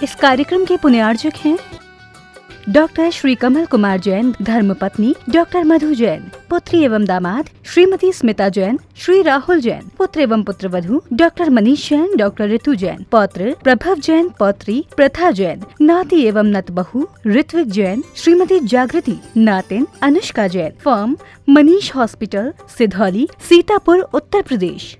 इस कार्यक्रम के पुण्यार्जक हैं डॉक्टर श्री कमल कुमार जैन, धर्मपत्नी डॉक्टर मधु जैन, पुत्री एवं दामाद श्रीमती स्मिता जैन, श्री राहुल जैन, पुत्र एवं पुत्रवधू डॉक्टर मनीष जैन, डॉक्टर ऋतु जैन, पौत्र प्रभव जैन, पौत्री प्रथा जैन, नाती एवं नतबहू ऋत्विक जैन, श्रीमती जागृति, नातिन अनुष्का जैन, फर्म मनीष हॉस्पिटल, सिधौली, सीतापुर, उत्तर प्रदेश।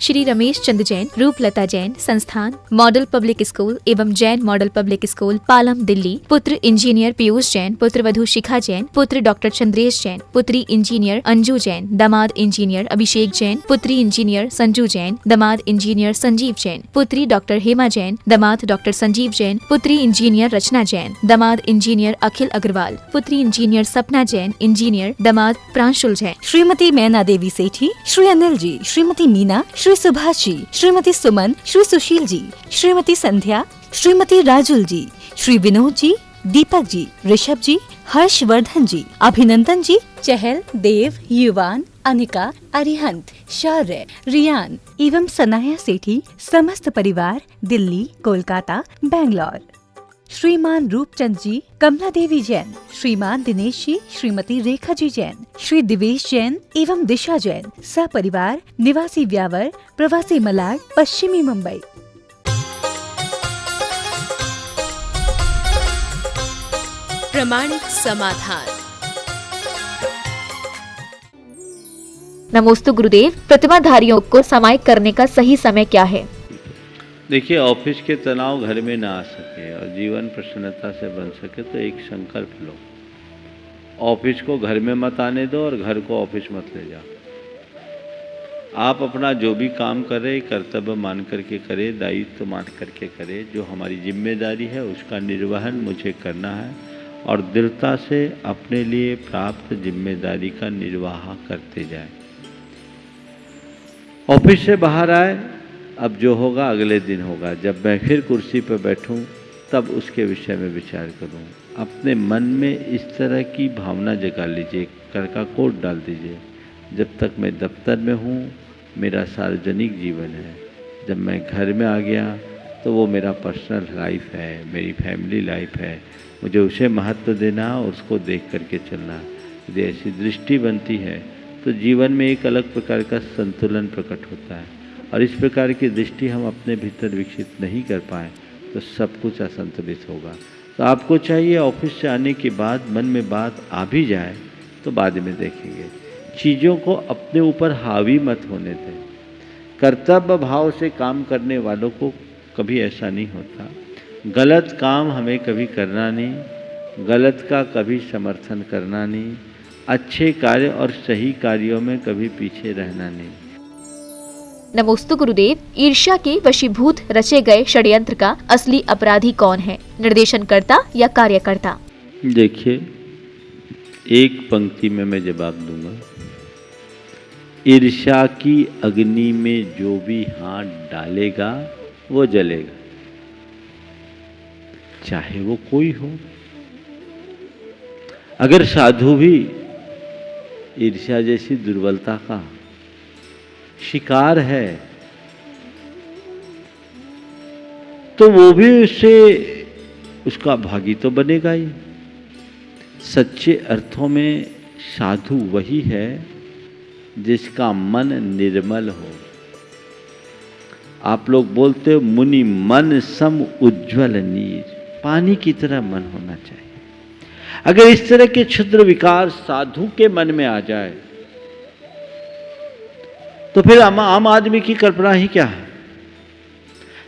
श्री रमेश चंद जैन, रूपलता जैन, संस्थान मॉडल पब्लिक स्कूल एवं Jain model public school, Palam, Delhi. पुत्र इंजीनियर पीयूष जैन, पुत्रवधू शिखा जैन, पुत्र डॉक्टर चंद्रेश जैन, पुत्री इंजीनियर अंजू जैन, दामाद इंजीनियर अभिषेक जैन, पुत्री इंजीनियर संजू जैन, दामाद इंजीनियर संजीव जैन, पुत्री डॉक्टर हेमा जैन, दामाद डॉक्टर संजीव जैन, पुत्री इंजीनियर रचना जैन, दामाद इंजीनियर अखिल अग्रवाल, पुत्री इंजीनियर सपना जैन, इंजीनियर दामाद प्रांशुल जैन। श्रीमती मैना देवी सेठी, श्री अनिल जी, श्रीमती मीना, श्री सुभाष जी, श्रीमती सुमन, श्री सुशील जी, श्रीमती संध्या, श्रीमती राजुल जी, श्री विनोद जी, दीपक जी, ऋषभ जी, हर्षवर्धन जी, अभिनंदन जी, चहल, देव, युवान, अनिका, अरिहंत, शौर्य, रियान एवं सनाया सेठी, समस्त परिवार, दिल्ली, कोलकाता, बेंगलोर। श्रीमान रूपचंद जी, कमला देवी जैन, श्रीमान दिनेश जी, श्रीमती रेखा जी जैन, श्री दिवेश जैन एवं दिशा जैन, सपरिवार, निवासी व्यावर, प्रवासी मलाड, पश्चिमी मुंबई। प्रमाणिक समाधान। नमोस्तु गुरुदेव, प्रतिमाधारियों को समाहित करने का सही समय क्या है? देखिए, ऑफिस के तनाव घर में ना आ सके और जीवन प्रसन्नता से बन सके तो एक संकल्प लो। ऑफिस को घर में मत आने दो और घर को ऑफिस मत ले जाओ। आप अपना जो भी काम करें कर्तव्य मान करके करें, दायित्व मान करके करें। जो हमारी जिम्मेदारी है उसका निर्वहन मुझे करना है और दृढ़ता से अपने लिए प्राप्त जिम्मेदारी का निर्वाह करते जाएं। ऑफिस से बाहर आए, अब जो होगा अगले दिन होगा। जब मैं फिर कुर्सी पर बैठूं तब उसके विषय में विचार करूं। अपने मन में इस तरह की भावना जगा लीजिए, कर का कोड डाल दीजिए, जब तक मैं दफ्तर में हूं मेरा सार्वजनिक जीवन है, जब मैं घर में आ गया तो वो मेरा पर्सनल लाइफ है, मेरी फैमिली लाइफ है, मुझे उसे महत्व देना और उसको देख करके चलना। यदि ऐसी दृष्टि बनती है तो जीवन में एक अलग प्रकार का संतुलन प्रकट होता है और इस प्रकार की दृष्टि हम अपने भीतर विकसित नहीं कर पाए तो सब कुछ असंतुलित होगा। तो आपको चाहिए ऑफिस से आने के बाद मन में बात आ भी जाए तो बाद में देखेंगे, चीज़ों को अपने ऊपर हावी मत होने दें। कर्तव्य भाव से काम करने वालों को कभी ऐसा नहीं होता। गलत काम हमें कभी करना नहीं, गलत का कभी समर्थन करना नहीं, अच्छे कार्य और सही कार्यों में कभी पीछे रहना नहीं। नमोस्तु गुरुदेव, ईर्ष्या के वशीभूत रचे गए षड्यंत्र का असली अपराधी कौन है, निर्देशनकर्ता या कार्यकर्ता? देखिए, एक पंक्ति में मैं जवाब दूंगा। ईर्ष्या की अग्नि में जो भी हाथ डालेगा वो जलेगा, चाहे वो कोई हो। अगर साधु भी ईर्ष्या जैसी दुर्बलता का शिकार है तो वो भी उससे उसका भागी तो बनेगा ही। सच्चे अर्थों में साधु वही है जिसका मन निर्मल हो। आप लोग बोलते हो मुनि मन सम उज्ज्वल नीर, पानी की तरह मन होना चाहिए। अगर इस तरह के क्षुद्र विकार साधु के मन में आ जाए तो फिर आम आदमी की कल्पना ही क्या है।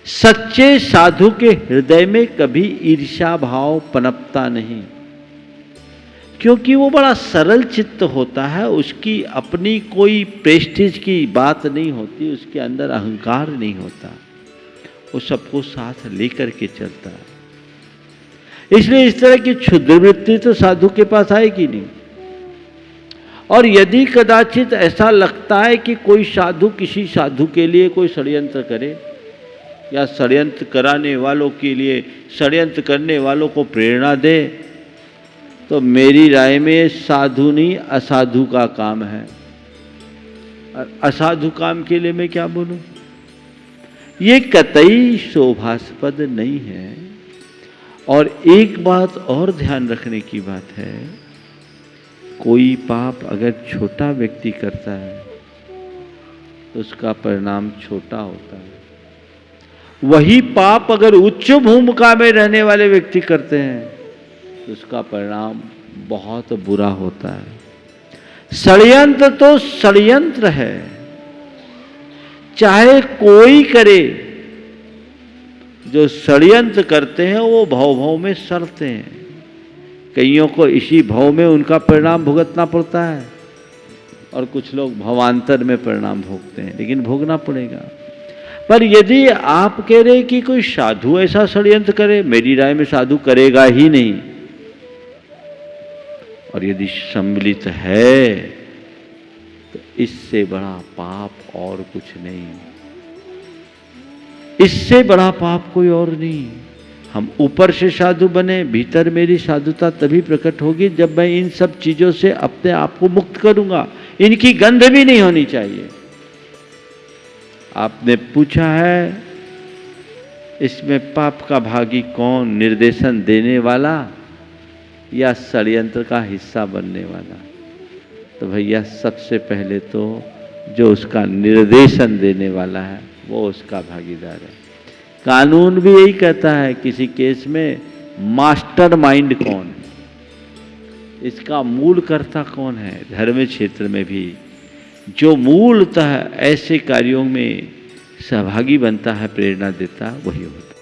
सच्चे साधु के हृदय में कभी ईर्ष्या भाव पनपता नहीं, क्योंकि वो बड़ा सरल चित्त होता है। उसकी अपनी कोई प्रेस्टीज की बात नहीं होती, उसके अंदर अहंकार नहीं होता, वो सबको साथ लेकर के चलता है। इसलिए इस तरह की क्षुद्र वृत्ति तो साधु के पास आएगी नहीं। और यदि कदाचित ऐसा लगता है कि कोई साधु किसी साधु के लिए कोई षड्यंत्र करे या षड्यंत्र कराने वालों के लिए षड्यंत्र करने वालों को प्रेरणा दे, तो मेरी राय में साधु नहीं असाधु का काम है। असाधु काम के लिए मैं क्या बोलूं, ये कतई शोभास्पद नहीं है। और एक बात और ध्यान रखने की बात है, कोई पाप अगर छोटा व्यक्ति करता है तो उसका परिणाम छोटा होता है। वही पाप अगर उच्च भूमिका में रहने वाले व्यक्ति करते हैं तो उसका परिणाम बहुत बुरा होता है। षड्यंत्र तो षड्यंत्र है, चाहे कोई करे। जो षड्यंत्र करते हैं वो भव भव में सड़ते हैं। कईयों को इसी भव में उनका परिणाम भुगतना पड़ता है और कुछ लोग भवांतर में परिणाम भोगते हैं, लेकिन भोगना पड़ेगा। पर यदि आप कह रहे कि कोई साधु ऐसा षड्यंत्र करे, मेरी राय में साधु करेगा ही नहीं। और यदि सम्मिलित है तो इससे बड़ा पाप और कुछ नहीं, इससे बड़ा पाप कोई और नहीं। हम ऊपर से साधु बने, भीतर मेरी साधुता तभी प्रकट होगी जब मैं इन सब चीजों से अपने आप को मुक्त करूंगा। इनकी गंध भी नहीं होनी चाहिए। आपने पूछा है इसमें पाप का भागी कौन, निर्देशन देने वाला या षड्यंत्र का हिस्सा बनने वाला? तो भैया सबसे पहले तो जो उसका निर्देशन देने वाला है वो उसका भागीदार है। कानून भी यही कहता है किसी केस में मास्टर माइंड कौन है, इसका मूल कर्ता कौन है। धर्म क्षेत्र में भी जो मूलतः ऐसे कार्यों में सहभागी बनता है, प्रेरणा देता, वही होता।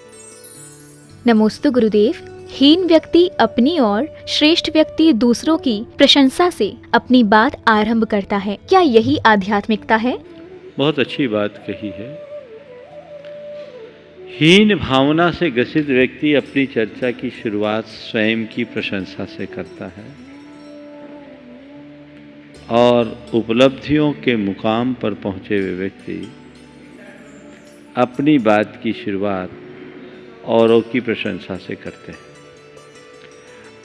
नमोस्तु गुरुदेव। हीन व्यक्ति अपनी और श्रेष्ठ व्यक्ति दूसरों की प्रशंसा से अपनी बात आरंभ करता है, क्या यही आध्यात्मिकता है? बहुत अच्छी बात कही है। हीन भावना से ग्रसित व्यक्ति अपनी चर्चा की शुरुआत स्वयं की प्रशंसा से करता है और उपलब्धियों के मुकाम पर पहुंचे हुए व्यक्ति अपनी बात की शुरुआत औरों की प्रशंसा से करते हैं।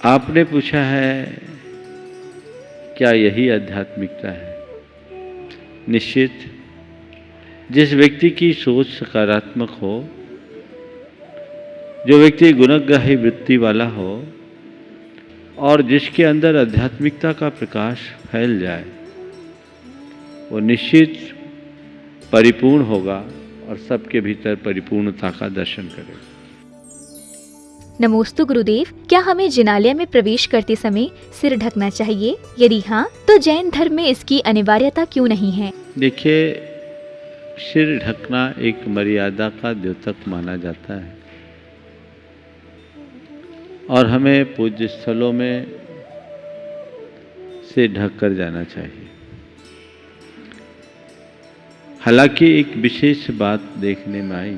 आपने पूछा है क्या यही आध्यात्मिकता है? निश्चित। जिस व्यक्ति की सोच सकारात्मक हो, जो व्यक्ति गुणग्राही वृत्ति वाला हो और जिसके अंदर आध्यात्मिकता का प्रकाश फैल जाए, वो निश्चित परिपूर्ण होगा और सबके भीतर परिपूर्णता का दर्शन करेगा। नमोस्तु गुरुदेव। क्या हमें जिनालय में प्रवेश करते समय सिर ढकना चाहिए? यदि हाँ, तो जैन धर्म में इसकी अनिवार्यता क्यों नहीं है? देखिए, सिर ढकना एक मर्यादा का द्योतक माना जाता है और हमें पूज्य स्थलों में से ढक कर जाना चाहिए। हालांकि एक विशेष बात देखने में आई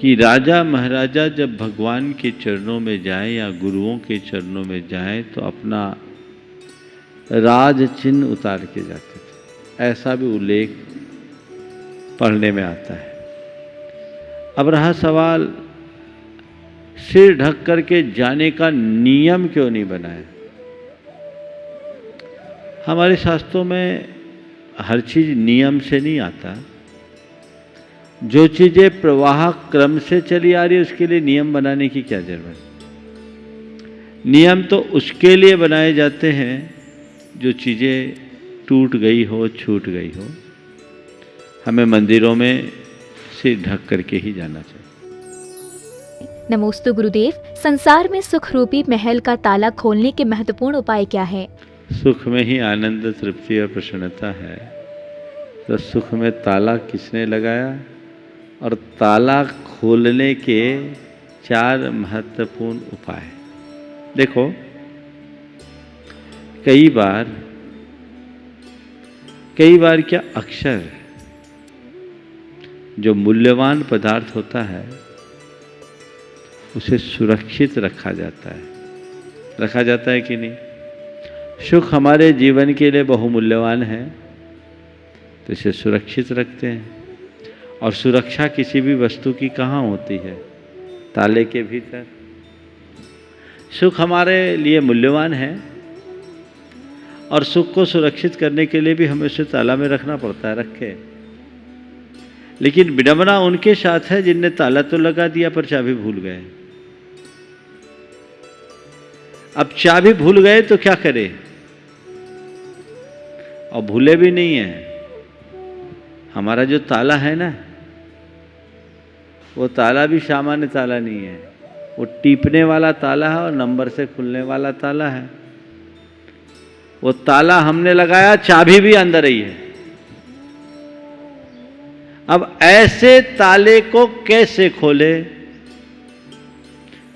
कि राजा महाराजा जब भगवान के चरणों में जाए या गुरुओं के चरणों में जाए तो अपना राज चिन्ह उतार के जाते थे, ऐसा भी उल्लेख पढ़ने में आता है। अब रहा सवाल, सिर ढक करके जाने का नियम क्यों नहीं बनाया? हमारे शास्त्रों में हर चीज नियम से नहीं आता। जो चीजें प्रवाह क्रम से चली आ रही है उसके लिए नियम बनाने की क्या जरूरत? नियम तो उसके लिए बनाए जाते हैं जो चीजें टूट गई हो, छूट गई हो। हमें मंदिरों में सिर ढक करके ही जाना चाहिए। नमोस्तु गुरुदेव। संसार में सुख रूपी महल का ताला खोलने के महत्वपूर्ण उपाय क्या है? सुख में ही आनंद, तृप्ति और प्रसन्नता है। तो सुख में ताला किसने लगाया? और ताला खोलने के 4 महत्वपूर्ण उपाय। देखो, कई बार क्या अक्षर जो मूल्यवान पदार्थ होता है उसे सुरक्षित रखा जाता है कि नहीं? सुख हमारे जीवन के लिए बहुमूल्यवान है तो इसे सुरक्षित रखते हैं। और सुरक्षा किसी भी वस्तु की कहाँ होती है? ताले के भीतर। सुख हमारे लिए मूल्यवान है और सुख को सुरक्षित करने के लिए भी हमें उसे ताला में रखना पड़ता है। रखे लेकिन विडंबना उनके साथ है जिनने ताला तो लगा दिया पर चाबी भूल गए। अब चाबी भूल गए तो क्या करें, और भूले भी नहीं है। हमारा जो ताला है ना, वो ताला भी सामान्य ताला नहीं है, वो टीपने वाला ताला है और नंबर से खुलने वाला ताला है। वो ताला हमने लगाया, चाबी भी अंदर ही है। अब ऐसे ताले को कैसे खोले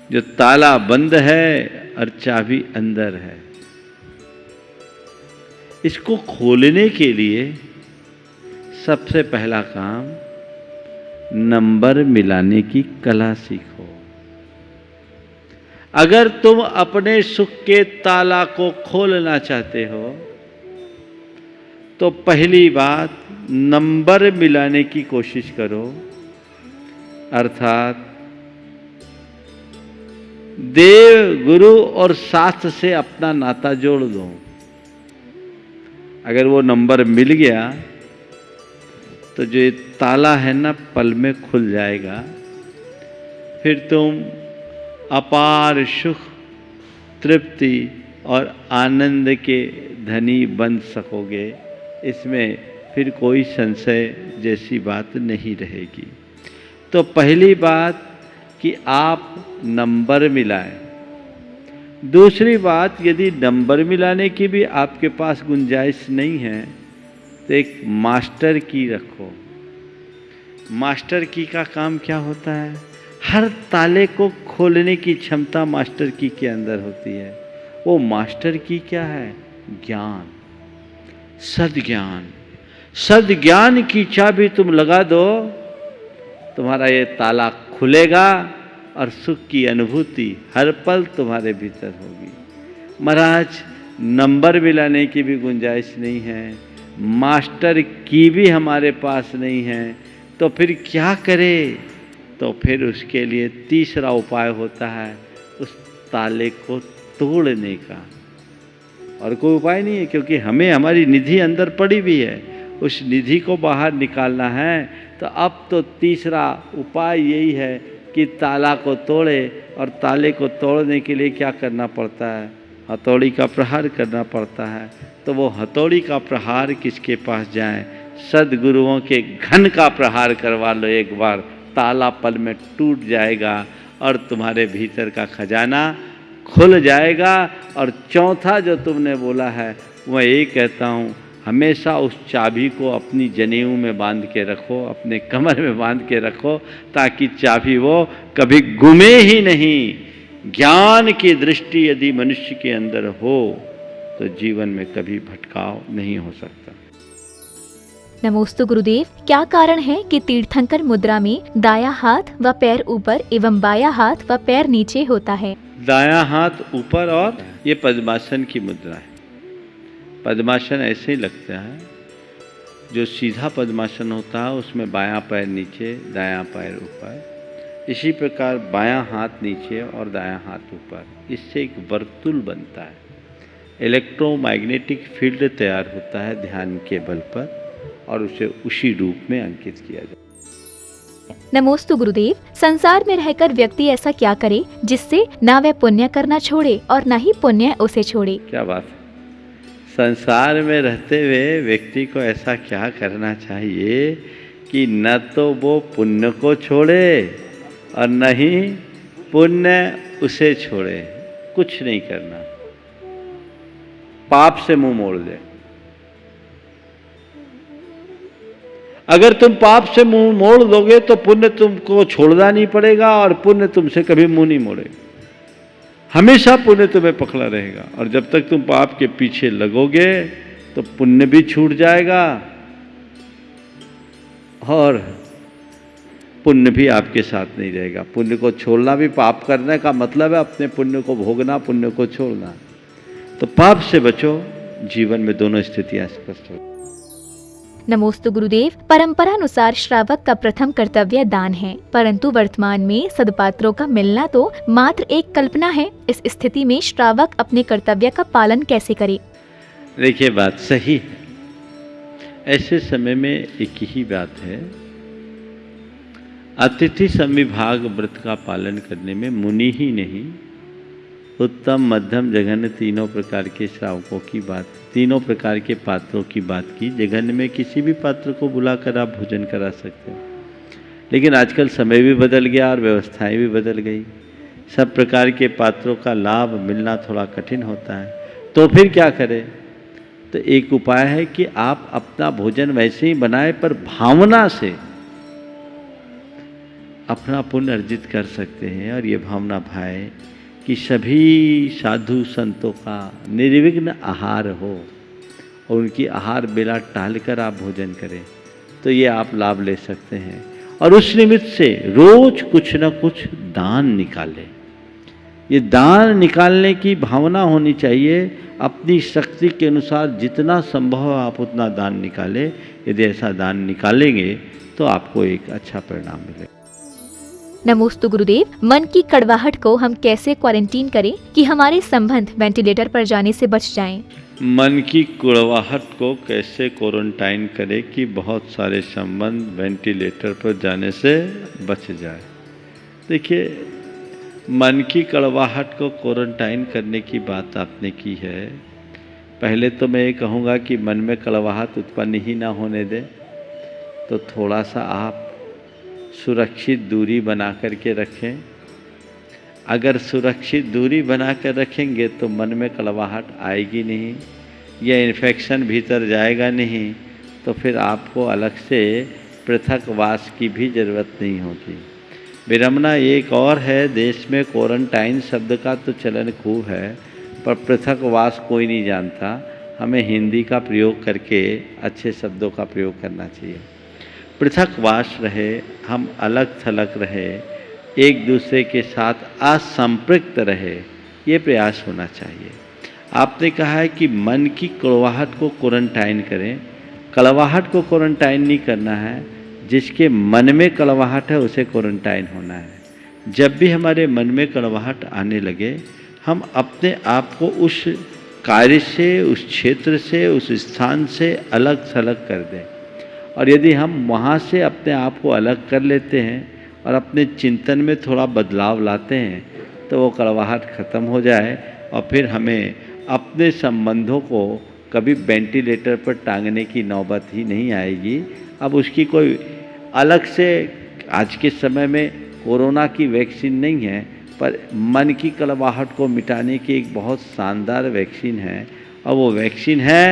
जो ताला बंद है और चाबी अंदर है? इसको खोलने के लिए सबसे पहला काम नंबर मिलाने की कला सीखो। अगर तुम अपने सुख के ताला को खोलना चाहते हो तो पहली बात नंबर मिलाने की कोशिश करो, अर्थात देव, गुरु और शास्त्र से अपना नाता जोड़ दो। अगर वो नंबर मिल गया तो जो ये ताला है ना, पल में खुल जाएगा। फिर तुम अपार सुख, तृप्ति और आनंद के धनी बन सकोगे। इसमें फिर कोई संशय जैसी बात नहीं रहेगी। तो पहली बात कि आप नंबर मिलाएं। दूसरी बात, यदि नंबर मिलाने की भी आपके पास गुंजाइश नहीं है तो एक मास्टर की रखो। मास्टर की का काम क्या होता है? हर ताले को खोलने की क्षमता मास्टर की के अंदर होती है। वो मास्टर की क्या है? ज्ञान, सद्ज्ञान। सद्ज्ञान की चाबी तुम लगा दो, तुम्हारा ये ताला खुलेगा और सुख की अनुभूति हर पल तुम्हारे भीतर होगी। महाराज, नंबर मिलाने की भी गुंजाइश नहीं है, मास्टर की भी हमारे पास नहीं है, तो फिर क्या करें? तो फिर उसके लिए तीसरा उपाय होता है उस ताले को तोड़ने का। और कोई उपाय नहीं है, क्योंकि हमें हमारी निधि अंदर पड़ी हुई है, उस निधि को बाहर निकालना है। तो अब तो तीसरा उपाय यही है कि ताला को तोड़े। और ताले को तोड़ने के लिए क्या करना पड़ता है? हथौड़ी का प्रहार करना पड़ता है। तो वो हथौड़ी का प्रहार किसके पास जाए? सद्गुरुओं के घन का प्रहार करवा लो एक बार, ताला पल में टूट जाएगा और तुम्हारे भीतर का खजाना खुल जाएगा। और चौथा जो तुमने बोला है, मैं यही कहता हूँ, हमेशा उस चाबी को अपनी जनेऊ में बांध के रखो, अपने कमर में बांध के रखो, ताकि चाबी वो कभी गुमे ही नहीं। ज्ञान की दृष्टि यदि मनुष्य के अंदर हो तो जीवन में कभी भटकाव नहीं हो सकता। नमोस्तु गुरुदेव, क्या कारण है कि तीर्थंकर मुद्रा में दायां हाथ व पैर ऊपर एवं बायां हाथ व पैर नीचे होता है? दायां हाथ ऊपर, और ये पद्मासन की मुद्रा है। पद्मासन ऐसे ही लगता है, जो सीधा पद्मासन होता है उसमें बायां पैर नीचे, दायां पैर ऊपर। इसी प्रकार बायां हाथ नीचे और दायां हाथ ऊपर, इससे एक वर्तुल बनता है। इलेक्ट्रोमैग्नेटिक फील्ड तैयार होता है ध्यान के बल पर, और उसे उसी रूप में अंकित किया जाए। नमोस्तु गुरुदेव, संसार में रहकर व्यक्ति ऐसा क्या करे जिससे ना वह पुण्य करना छोड़े और ना ही पुण्य उसे छोड़े? क्या बात है! संसार में रहते हुए व्यक्ति को ऐसा क्या करना चाहिए कि न तो वो पुण्य को छोड़े और न ही पुण्य उसे छोड़े। कुछ नहीं करना, पाप से मुंह मोड़ दे। अगर तुम पाप से मुंह मोड़ दोगे तो पुण्य तुमको छोड़ना नहीं पड़ेगा और पुण्य तुमसे कभी मुंह नहीं मोड़ेगा। हमेशा पुण्य तुम्हें पकड़ा रहेगा, और जब तक तुम पाप के पीछे लगोगे तो पुण्य भी छूट जाएगा और पुण्य भी आपके साथ नहीं रहेगा। पुण्य को छोड़ना भी, पाप करने का मतलब है अपने पुण्य को भोगना, पुण्य को छोड़ना। तो पाप से बचो, जीवन में दोनों स्थितियां स्पष्ट हो। नमोस्तु गुरुदेव, परंपरानुसार श्रावक का प्रथम कर्तव्य दान है, परंतु वर्तमान में सदपात्रों का मिलना तो मात्र एक कल्पना है। इस स्थिति में श्रावक अपने कर्तव्य का पालन कैसे करे? देखिए, बात सही है। ऐसे समय में एक ही बात है अतिथि संविभाग व्रत का पालन करने में मुनि ही नहीं, उत्तम मध्यम जघन्य तीनों प्रकार के श्रावकों की बात, तीनों प्रकार के पात्रों की बात की। जघन्य में किसी भी पात्र को बुलाकर आप भोजन करा सकते हैं, लेकिन आजकल समय भी बदल गया और व्यवस्थाएं भी बदल गई। सब प्रकार के पात्रों का लाभ मिलना थोड़ा कठिन होता है, तो फिर क्या करें? तो एक उपाय है कि आप अपना भोजन वैसे ही बनाएं, पर भावना से अपना पुण्य अर्जित कर सकते हैं। और ये भावना भाए कि सभी साधु संतों का निर्विघ्न आहार हो और उनकी आहार बेला टालकर आप भोजन करें, तो ये आप लाभ ले सकते हैं। और उस निमित्त से रोज कुछ न कुछ दान निकालें। ये दान निकालने की भावना होनी चाहिए। अपनी शक्ति के अनुसार जितना संभव हो आप उतना दान निकालें। यदि ऐसा दान निकालेंगे तो आपको एक अच्छा परिणाम मिलेगा। नमोस्तु गुरुदेव, मन की कड़वाहट को हम कैसे क्वारंटीन करें कि हमारे संबंध वेंटिलेटर पर जाने से बच जाएं? मन की कड़वाहट को कैसे क्वारंटाइन करें कि बहुत सारे संबंध वेंटिलेटर पर जाने से बच जाए? देखिए, मन की कड़वाहट को क्वारंटाइन करने की बात आपने की है। पहले तो मैं ये कहूँगा कि मन में कड़वाहट उत्पन्न ही ना होने दें, तो थोड़ा सा आप सुरक्षित दूरी बना कर के रखें। अगर सुरक्षित दूरी बना कर रखेंगे तो मन में कड़वाहट आएगी नहीं, यह इन्फेक्शन भीतर जाएगा नहीं, तो फिर आपको अलग से पृथकवास की भी ज़रूरत नहीं होगी। विडंबना एक और है, देश में क्वारंटाइन शब्द का तो चलन खूब है, पर पृथकवास कोई नहीं जानता। हमें हिंदी का प्रयोग करके अच्छे शब्दों का प्रयोग करना चाहिए। पृथकवास रहे, हम अलग थलग रहे, एक दूसरे के साथ असंपृक्त रहे, ये प्रयास होना चाहिए। आपने कहा है कि मन की कड़वाहट को क्वारंटाइन करें। कड़वाहट को क्वारंटाइन नहीं करना है, जिसके मन में कड़वाहट है उसे क्वारंटाइन होना है। जब भी हमारे मन में कड़वाहट आने लगे, हम अपने आप को उस कार्य से, उस क्षेत्र से, उस स्थान से अलग थलग कर दें। और यदि हम वहाँ से अपने आप को अलग कर लेते हैं और अपने चिंतन में थोड़ा बदलाव लाते हैं, तो वो कड़वाहट खत्म हो जाए और फिर हमें अपने संबंधों को कभी वेंटिलेटर पर टांगने की नौबत ही नहीं आएगी। अब उसकी कोई अलग से, आज के समय में कोरोना की वैक्सीन नहीं है, पर मन की कड़वाहट को मिटाने की एक बहुत शानदार वैक्सीन है, और वो वैक्सीन है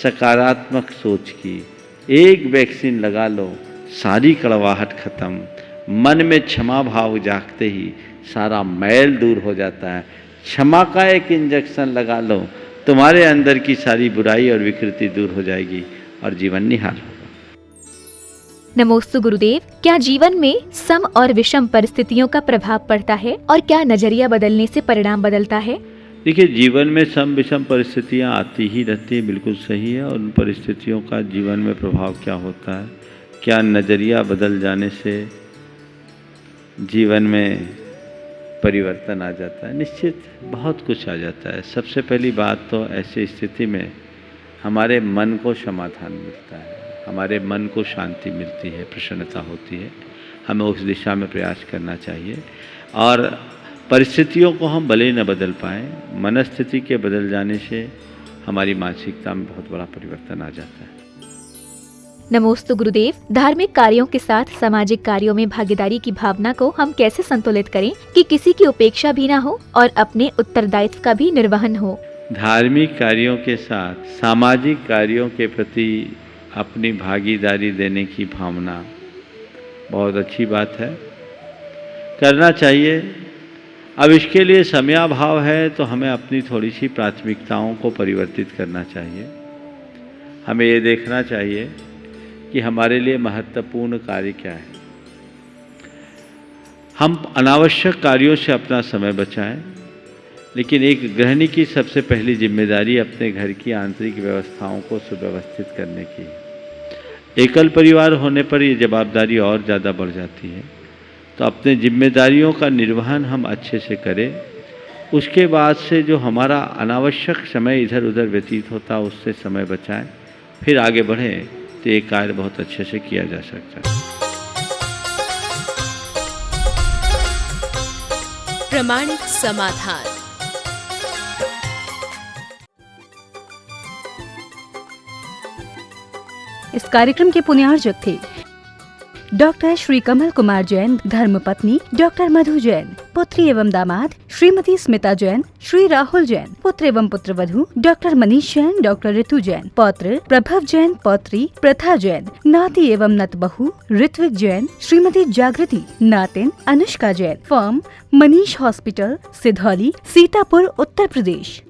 सकारात्मक सोच की। एक वैक्सीन लगा लो, सारी कड़वाहट खत्म। मन में क्षमा भाव जागते ही सारा मैल दूर हो जाता है। क्षमा का एक इंजेक्शन लगा लो, तुम्हारे अंदर की सारी बुराई और विकृति दूर हो जाएगी और जीवन निहाल होगा। नमोस्तु गुरुदेव, क्या जीवन में सम और विषम परिस्थितियों का प्रभाव पड़ता है और क्या नजरिया बदलने से परिणाम बदलता है? देखिए, जीवन में सम विषम परिस्थितियाँ आती ही रहती हैं, बिल्कुल सही है। और उन परिस्थितियों का जीवन में प्रभाव क्या होता है, क्या नज़रिया बदल जाने से जीवन में परिवर्तन आ जाता है? निश्चित बहुत कुछ आ जाता है। सबसे पहली बात तो ऐसी स्थिति में हमारे मन को समाधान मिलता है, हमारे मन को शांति मिलती है, प्रसन्नता होती है। हमें उस दिशा में प्रयास करना चाहिए। और परिस्थितियों को हम भले न बदल पाएँ, मनस्थिति के बदल जाने से हमारी मानसिकता में बहुत बड़ा परिवर्तन आ जाता है। नमोस्तु गुरुदेव, धार्मिक कार्यों के साथ सामाजिक कार्यों में भागीदारी की भावना को हम कैसे संतुलित करें कि किसी की उपेक्षा भी ना हो और अपने उत्तरदायित्व का भी निर्वहन हो? धार्मिक कार्यों के साथ सामाजिक कार्यों के प्रति अपनी भागीदारी देने की भावना बहुत अच्छी बात है, करना चाहिए। अब इसके लिए समयाभाव है, तो हमें अपनी थोड़ी सी प्राथमिकताओं को परिवर्तित करना चाहिए। हमें ये देखना चाहिए कि हमारे लिए महत्वपूर्ण कार्य क्या है। हम अनावश्यक कार्यों से अपना समय बचाएं, लेकिन एक गृहिणी की सबसे पहली जिम्मेदारी अपने घर की आंतरिक व्यवस्थाओं को सुव्यवस्थित करने की है। एकल परिवार होने पर ये जिम्मेदारी और ज़्यादा बढ़ जाती है। तो अपने जिम्मेदारियों का निर्वहन हम अच्छे से करें। उसके बाद से जो हमारा अनावश्यक समय इधर उधर व्यतीत होता है, उससे समय बचाएं, फिर आगे बढ़ें, तो ये कार्य बहुत अच्छे से किया जा सकता है। प्रामाणिक समाधान। इस कार्यक्रम के पुण्यार्जक थे डॉक्टर श्री कमल कुमार जैन, धर्मपत्नी डॉक्टर मधु जैन, पुत्री एवं दामाद श्रीमती स्मिता जैन, श्री राहुल जैन, पुत्र एवं पुत्रवधू डॉक्टर मनीष जैन, डॉक्टर ऋतु जैन, पौत्र प्रभव जैन, पौत्री प्रथा जैन, नाती एवं नतबहू ऋत्विक जैन, श्रीमती जागृति, नातिन अनुष्का जैन, फर्म मनीष हॉस्पिटल, सिधौली, सीतापुर, उत्तर प्रदेश।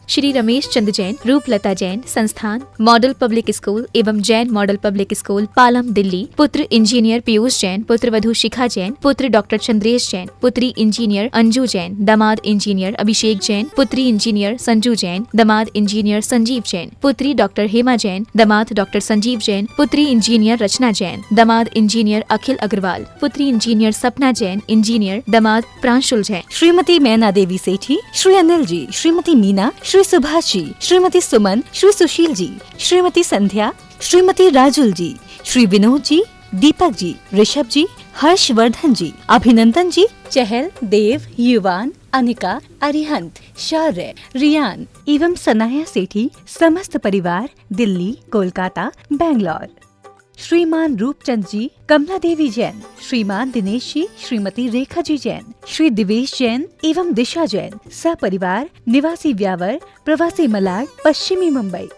श्री रमेश चंद्र जैन, रूपलता जैन, संस्थान मॉडल पब्लिक स्कूल एवं Jain model public school, Palam, Delhi, पुत्र इंजीनियर पीयूष जैन, पुत्रवधू शिखा जैन, पुत्र डॉक्टर चंद्रेश जैन, पुत्री इंजीनियर अंजू जैन, दामाद इंजीनियर अभिषेक जैन, पुत्री इंजीनियर संजू जैन, दामाद इंजीनियर संजीव जैन, पुत्री डॉक्टर हेमा जैन, दामाद डॉक्टर संजीव जैन, पुत्री इंजीनियर रचना जैन, दामाद इंजीनियर अखिल अग्रवाल, पुत्री इंजीनियर सपना जैन, इंजीनियर दामाद प्रांशुल जैन। श्रीमती मैना देवी सेठी, श्री अनिल जी, श्रीमती मीना, श्री सुभाष जी, श्रीमती सुमन, श्री सुशील जी, श्रीमती संध्या, श्रीमती राजुल जी, श्री विनोद जी, दीपक जी, ऋषभ जी, हर्षवर्धन जी, अभिनंदन जी, चहल, देव, युवान, अनिका, अरिहंत, शौर्य, रियान एवं सनाया सेठी, समस्त परिवार, दिल्ली, कोलकाता, बेंगलोर। श्रीमान रूपचंद जी, कमला देवी जैन, श्रीमान दिनेश जी, श्रीमती रेखा जी जैन, श्री दिवेश जैन एवं दिशा जैन, सपरिवार, निवासी व्यावर, प्रवासी मलाड, पश्चिमी मुंबई।